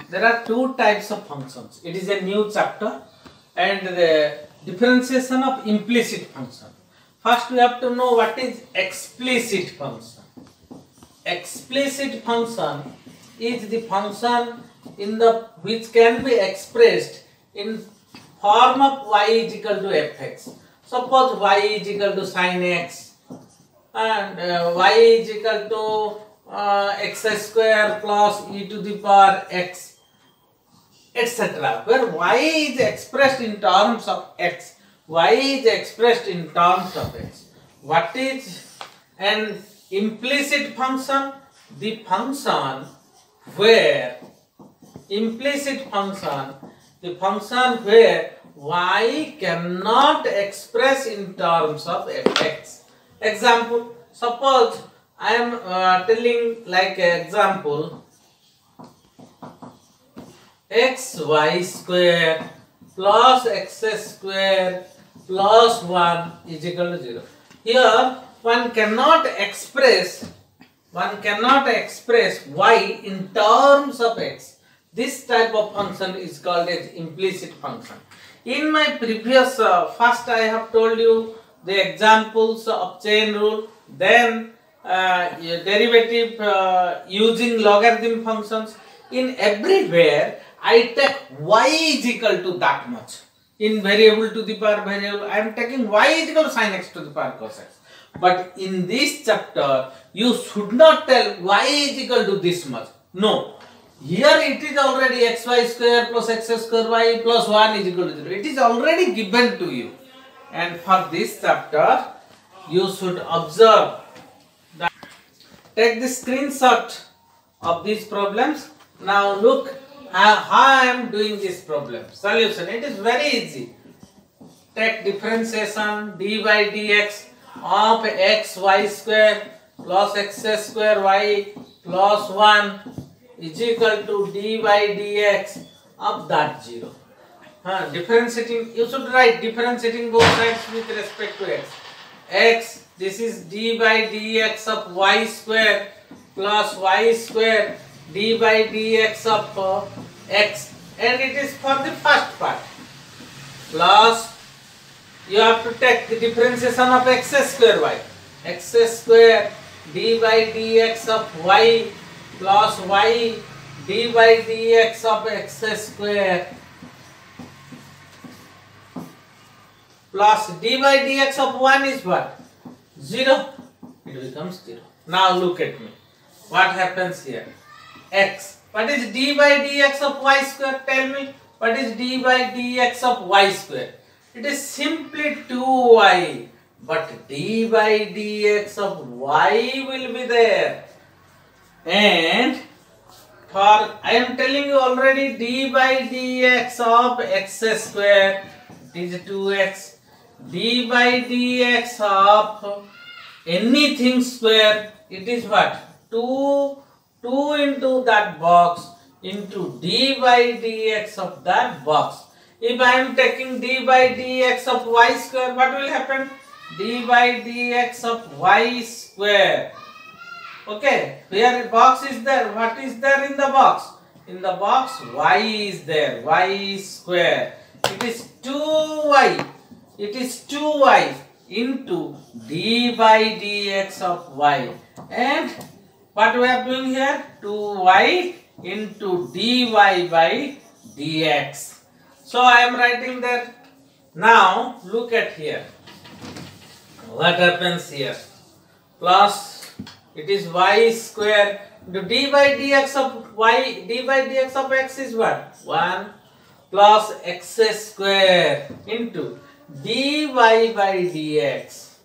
there are two types of functions. It is a new chapter, and the differentiation of implicit function. First we have to know what is explicit function. Explicit function is the function which can be expressed in form of y is equal to fx. Suppose y is equal to sin x and y is equal to x square plus e to the power x, etc. Where y is expressed in terms of x. Y is expressed in terms of x. What is an implicit function? The function where implicit function, the function where y cannot express in terms of fx. Example, suppose I am telling like example xy square plus x square plus 1 is equal to 0. Here one cannot express y in terms of x. This type of function is called as implicit function. In my previous first I have told you the examples of chain rule, then derivative using logarithm functions. In everywhere I take y is equal to that much. In variable to the power variable, I am taking y is equal to sin x to the power cos x. But in this chapter, you should not tell y is equal to this much. No. Here it is already xy square plus x square y plus 1 is equal to 0. It is already given to you. And for this chapter, you should observe that. Take the screenshot of these problems. Now look how I am doing this problem. Solution. It is very easy. Take differentiation dy dx of xy square plus x square y plus 1 is equal to dy dx of that 0. Differentiating, you should write differentiating both sides with respect to x. X, this is dy dx of y square plus y square dy dx of x, and it is for the first part, plus you have to take the differentiation of x square y. X square dy dx of y plus y dy dx of x square plus dy dx of 1 is what? 0. It becomes 0. Now look at me. What happens here? X. What is dy dx of y square? Tell me. What is dy dx of y square? It is simply 2y. But dy dx of y will be there. And for I am telling you already dy dx of x square, it is 2x. Dy dx of anything square, it is what? 2 into that box into dy dx of that box. If I am taking dy dx of y square, what will happen? Dy dx of y square. Okay, here box is there. What is there in the box? In the box y is there. Y square. It is 2y. It is 2y into dy dx of y. And what we are doing here? 2y into dy by dx. So I am writing there. Now look at here. What happens here? Plus it is y square into dy dx of y, dy dx of x is what? 1 plus x square into dy by dx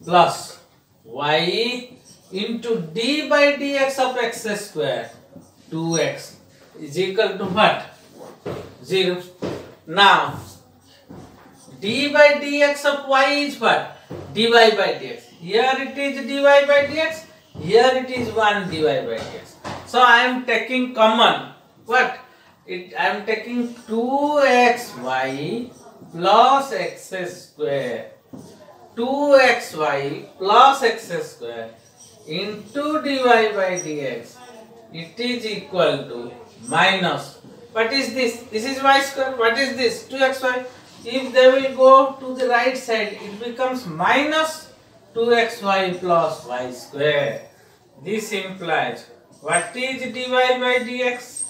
plus y into d by dx of x square 2x is equal to what? 0. Now d by dx of y is what? dy by dx. Here it is dy by dx. Here it is 1 dy by dx. So I am taking common. What? I am taking 2xy plus x square. 2xy plus x square into dy by dx it is equal to minus. What is this? This is y square. What is this? 2xy. If they will go to the right side, it becomes minus 2xy plus y square. This implies what is dy by dx?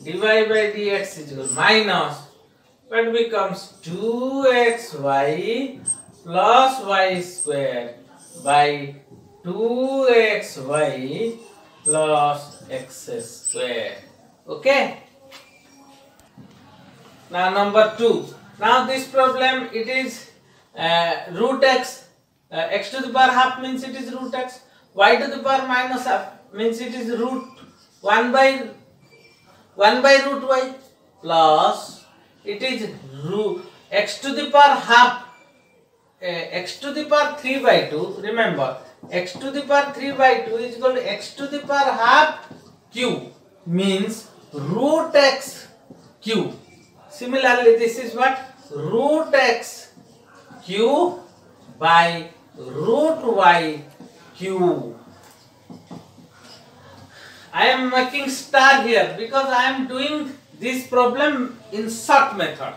Dy by dx is equal to minus what becomes 2xy plus y square by 2xy plus x square. Okay. Now number 2. Now this problem, it is root x. X to the power half means it is root x. Y to the power minus half means it is root 1 by root y plus it is root x to the power half, x to the power 3 by 2. Remember, x to the power 3 by 2 is equal to x to the power half q, means root x q. Similarly, this is what? Root x q by root y q. I am making star here because I am doing this problem in short method.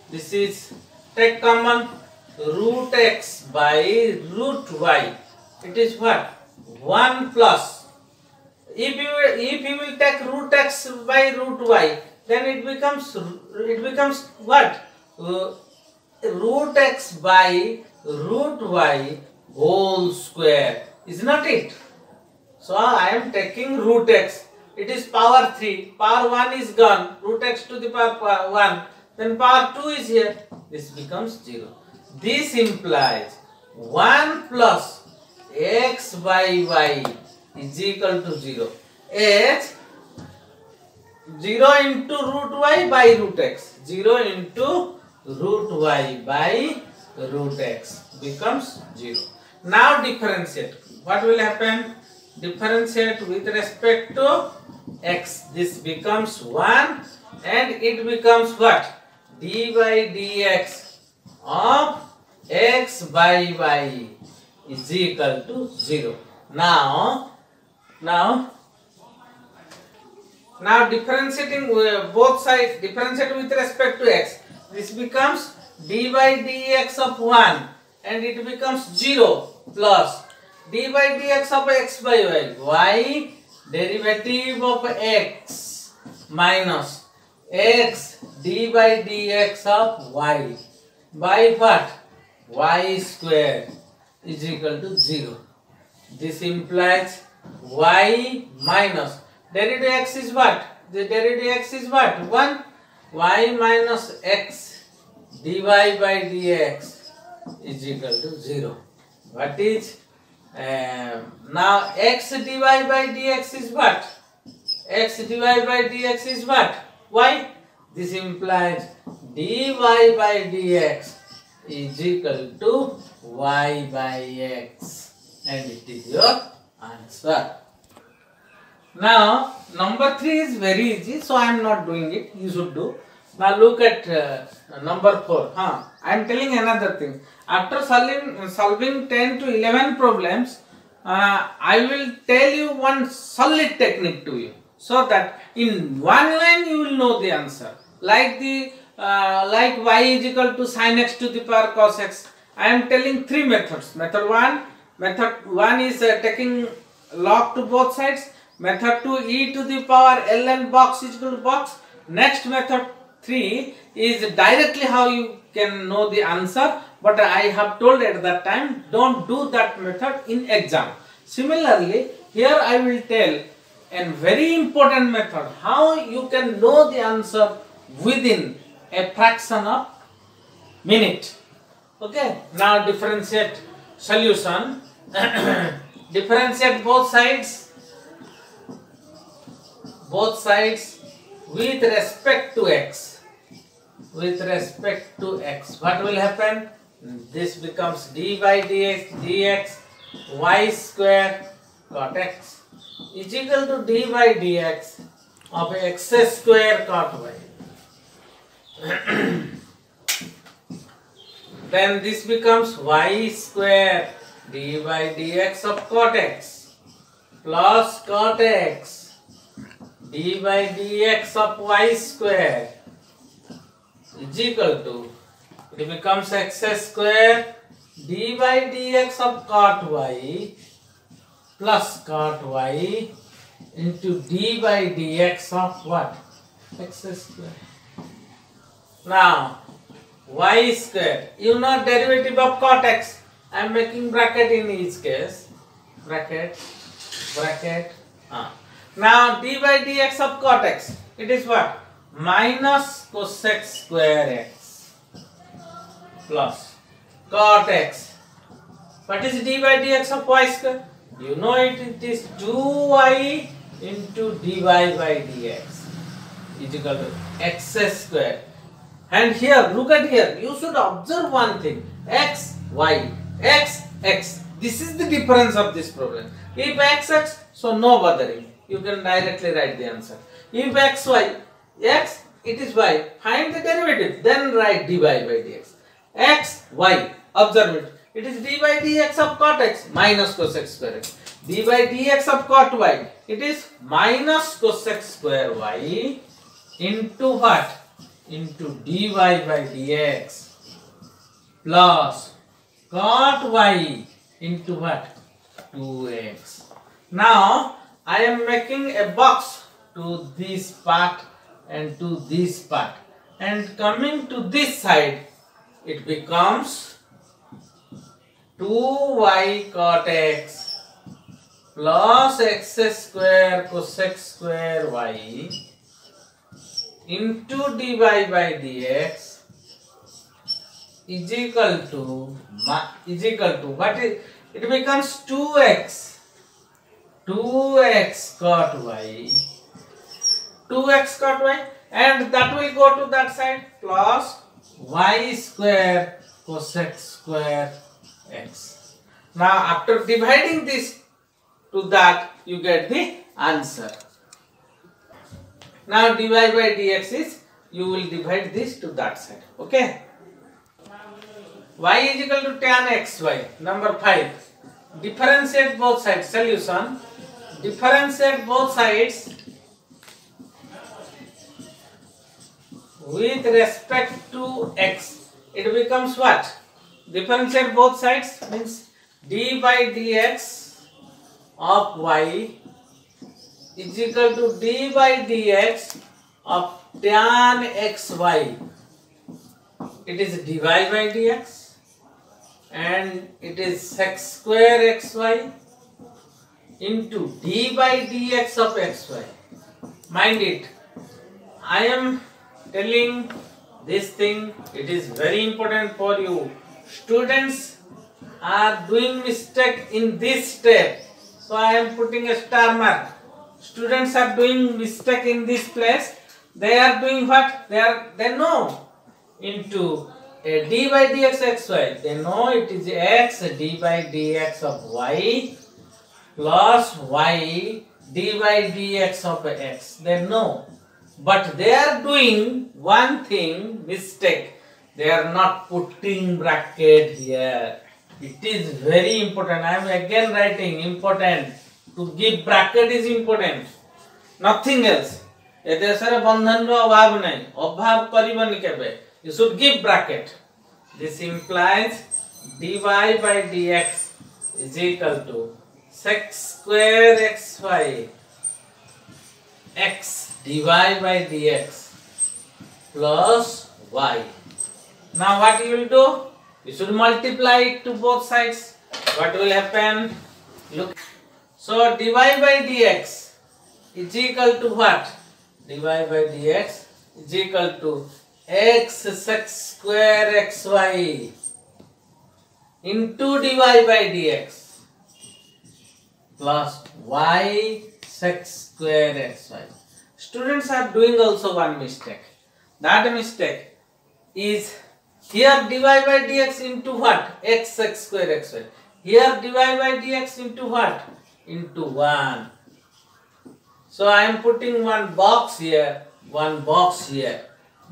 This is take common root x by root y. It is what? 1 plus. If you will take root x by root y, then it becomes what? Root x by root y whole square. Is not it? So I am taking root x. It is power 3. Power 1 is gone. Root x to the power 1. Then power 2 is here. This becomes 0. This implies 1 plus x by y is equal to 0. H 0 into root y by root x. 0 into root y by root x becomes 0. Now differentiate. What will happen? Differentiate with respect to x. This becomes 1 and it becomes what? D by dx of x by y is equal to 0. Now differentiating both sides, differentiate with respect to x. This becomes d by dx of 1 and it becomes 0 plus d by dx of x by y. Y derivative of x minus x d by dx of y by what? Y square is equal to 0. This implies y minus derivative x is what? The derivative x is what? 1. Y minus x dy by dx is equal to 0. What is now x dy by dx is what? X dy by dx is what? Y. This implies dy by dx is equal to y by x, and it is your answer. Now number 3 is very easy, so I am not doing it. You should do. Now look at number 4. I am telling another thing. After solving 10 to 11 problems, I will tell you one solid technique to you, so that in one line you will know the answer. Like like y is equal to sin x to the power cos x. I am telling 3 methods. Method 1 is taking log to both sides. Method 2, e to the power ln box is equal to box. Next method 3 is directly how you can know the answer, but I have told at that time, don't do that method in exam. Similarly, here I will tell a very important method, how you can know the answer within a fraction of minute. Okay, now differentiate solution. Differentiate both sides with respect to x. With respect to x, what will happen? This becomes d by dx y square cot x is equal to d by dx of x square cot y. Then this becomes y square d by dx of cot x plus cot x d by dx of y square is equal to, it becomes x square d by dx of cot y plus cot y into d by dx of what? X square. Now, y square, you know derivative of cot x. I am making bracket in each case. Bracket. Now, d by dx of cot x, it is what? Minus cosec square x plus cot x. What is d by dx of y square? You know it is 2y into dy by dx is equal to x square. And here, look at here, you should observe one thing. X, y, x, x. This is the difference of this problem. If x, x, so no bothering. You can directly write the answer. If x, y, x, it is y. Find the derivative. Then write dy by dx. X, y. Observe it. It is d by dx of cot x minus cosec square x. d by dx of cot y. It is minus cosec square y into what? Into dy by dx plus cot y into what? 2x. Now, I am making a box to this part and to this part. And coming to this side, it becomes 2y cot x plus x square cosec square y into dy by dx is equal to what is it becomes 2x cot y, 2x cot y, and that will go to that side plus y square cosec square x. Now after dividing this to that, you get the answer. Now dy by dx is, you will divide this to that side. Okay. Y is equal to tan xy. Number 5. Differentiate both sides. Solution. Differentiate both sides with respect to x. It becomes what? Differentiate both sides means d by dx of y is equal to d by dx of tan xy. It is dy by dx and it is sec square xy into d by dx of xy. Mind it, I am telling this thing, it is very important for you. Students are doing mistake in this step, so I am putting a star mark. Students are doing mistake in this place. They are doing what? They know into a d by dx xy. They know it is x d by dx of y plus y d by dx of x. They know. But they are doing one thing mistake. They are not putting bracket here. It is very important. I am again writing important. To give bracket is important. Nothing else. ए देशरे बंधन रो अभाव नहीं. अभाव करिबनी केबे. You should give bracket. This implies dy by dx is equal to sec square xy x dy by dx plus y. Now what you will do? You should multiply it to both sides. What will happen? Look. So dy by dx is equal to what? Dy by dx is equal to x sec square xy into dy by dx plus y sec square xy. Students are doing also one mistake. That mistake is here dy by dx into what? X sec square xy. Here dy by dx into what? Into 1. So I am putting one box here, one box here.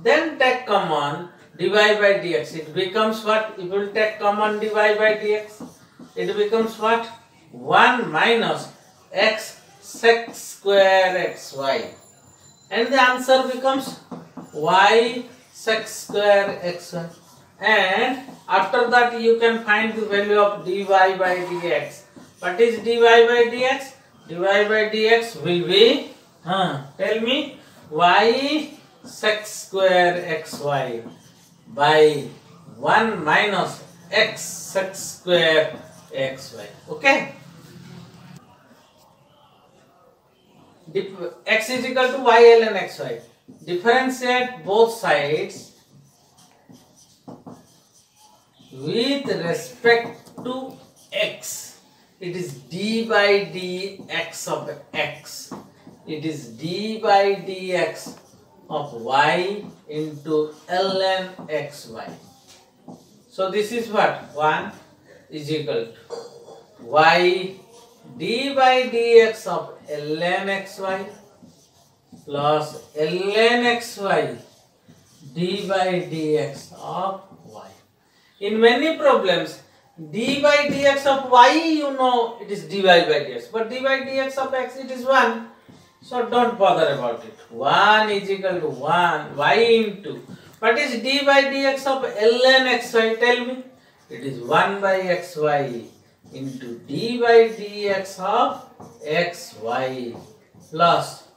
Then take common dy by dx. It becomes what? It will take common dy by dx. It becomes what? 1 minus x sec square xy. and the answer becomes y sec square xy. And after that you can find the value of dy by dx. What is dy by dx? dy by dx will be, tell me, y sec square xy by 1 minus x sec square xy. Okay. X is equal to y ln xy. Differentiate both sides with respect to x. It is d by dx of x. It is d by dx of y into ln xy. So this is what? 1 is equal to y d by dx of ln xy plus ln xy d by dx of y. In many problems, d by dx of y, you know, it is dy by dx, but d by dx of x, it is 1. So don't bother about it. 1 is equal to 1 y into, what is d by dx of ln xy? Tell me. It is 1 by xy into d by dx of xy plus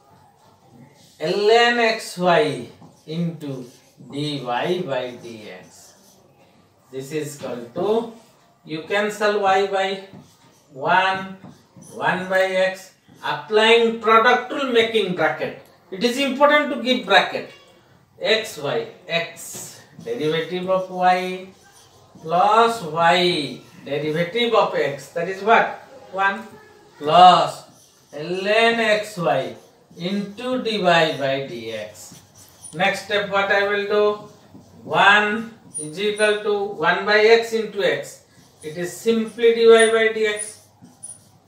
ln xy into dy by dx. This is equal to, you cancel y by 1, 1 by x, applying product rule, making bracket. It is important to give bracket. Xy, x derivative of y plus y derivative of x, that is what? 1 plus ln xy into dy by dx. Next step, what I will do? 1 is equal to 1 by x into x. It is simply dy by dx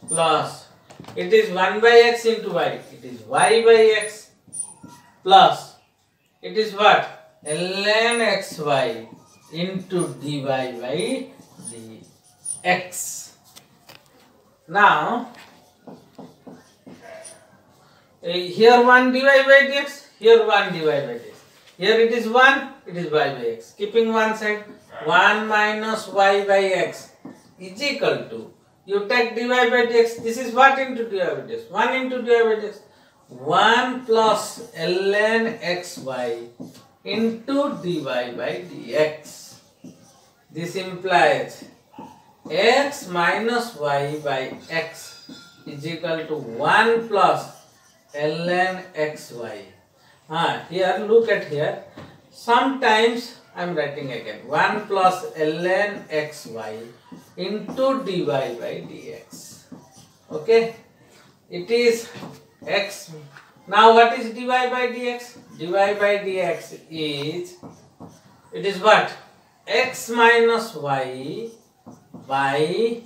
plus, it is 1 by x into y. It is y by x plus, it is what? ln xy into dy by dx. Now, here 1 dy by dx, here 1 dy by dx. Here it is 1, it is y by x. Keeping one side, 1 minus y by x is equal to, you take dy by dx, this is what into dy by dx? 1 into dy by dx. 1 plus ln xy into dy by dx. This implies x minus y by x is equal to 1 plus ln xy. Here, look at here. Sometimes I am writing again 1 plus ln xy into dy by dx. Okay. It is x. Now what is dy by dx? dy by dx is, it is what? X minus y by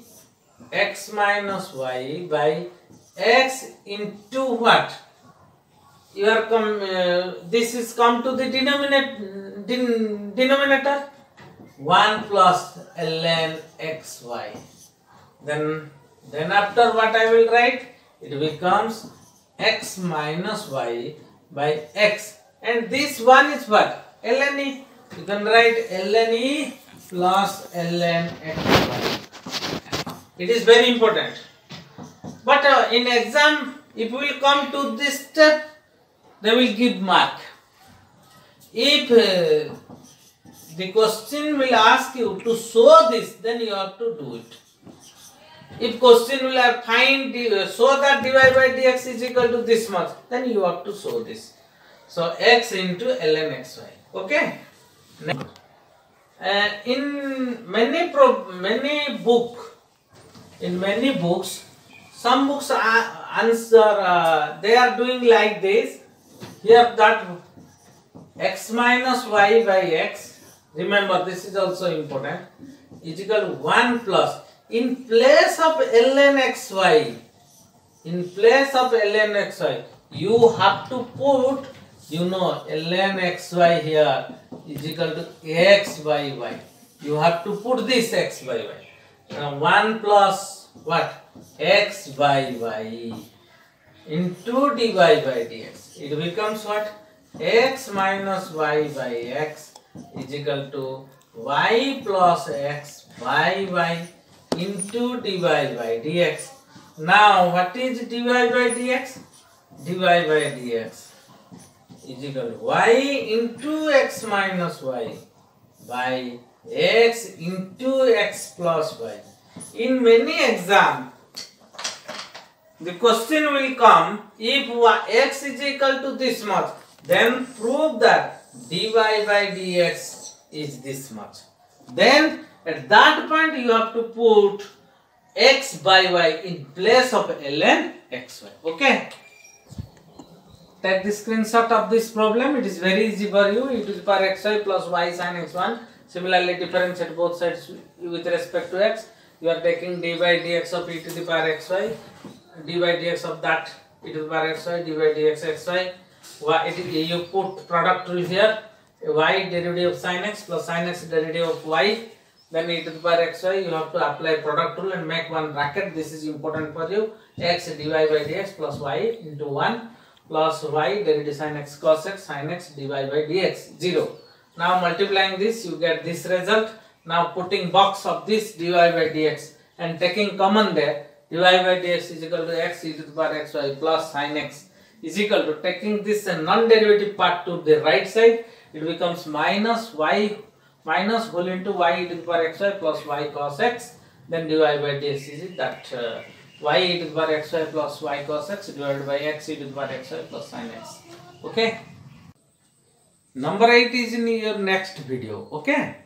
x minus y by x into what? You are this is come to the denominator 1 plus ln xy. Then after what I will write? It becomes x minus y by x, and this one is what? ln e. You can write ln e plus ln xy. It is very important. But in exam, if we will come to this step, they will give mark. If the question will ask you to show this, then you have to do it. If question will show that dy by dx is equal to this much, then you have to show this. So x into ln xy. Okay. In many books, some books answer they are doing like this. Here that x minus y by x, remember this is also important, is equal to 1 plus, in place of ln xy, you have to put, you know, ln xy here is equal to x by y. You have to put this x by y. 1 plus what? X by y. into dy by dx. It becomes what? X minus y by x is equal to y plus x by y into dy by dx. Now what is dy by dx? Dy by dx is equal to y into x minus y by x into x plus y. In many exams, the question will come, if x is equal to this much, then prove that dy by dx is this much. Then at that point you have to put x by y in place of ln xy. Okay. Take the screenshot of this problem. It is very easy for you. E to the power xy plus y sin x1. Similarly, differentiate both sides with respect to x. You are taking dy by dx of e to the power xy, dy by dx of that e to the power xy, dy by dx xy. You put product rule here. Y derivative of sin x plus sin x derivative of y. Then e to the power xy. You have to apply product rule and make one bracket. This is important for you. X dy by dx plus y into 1 plus y derivative sin x cos x sin x dy by dx 0. Now multiplying this, you get this result. Now putting box of this dy by dx and taking common there, dy by dx is equal to x e to the power xy plus sin x is equal to, taking this non-derivative part to the right side, it becomes minus y minus whole into y e to the power xy plus y cos x. Then dy by dx is that y e to the power xy plus y cos x divided by x e to the power xy plus sin x. Okay. Number 8 is in your next video. Okay.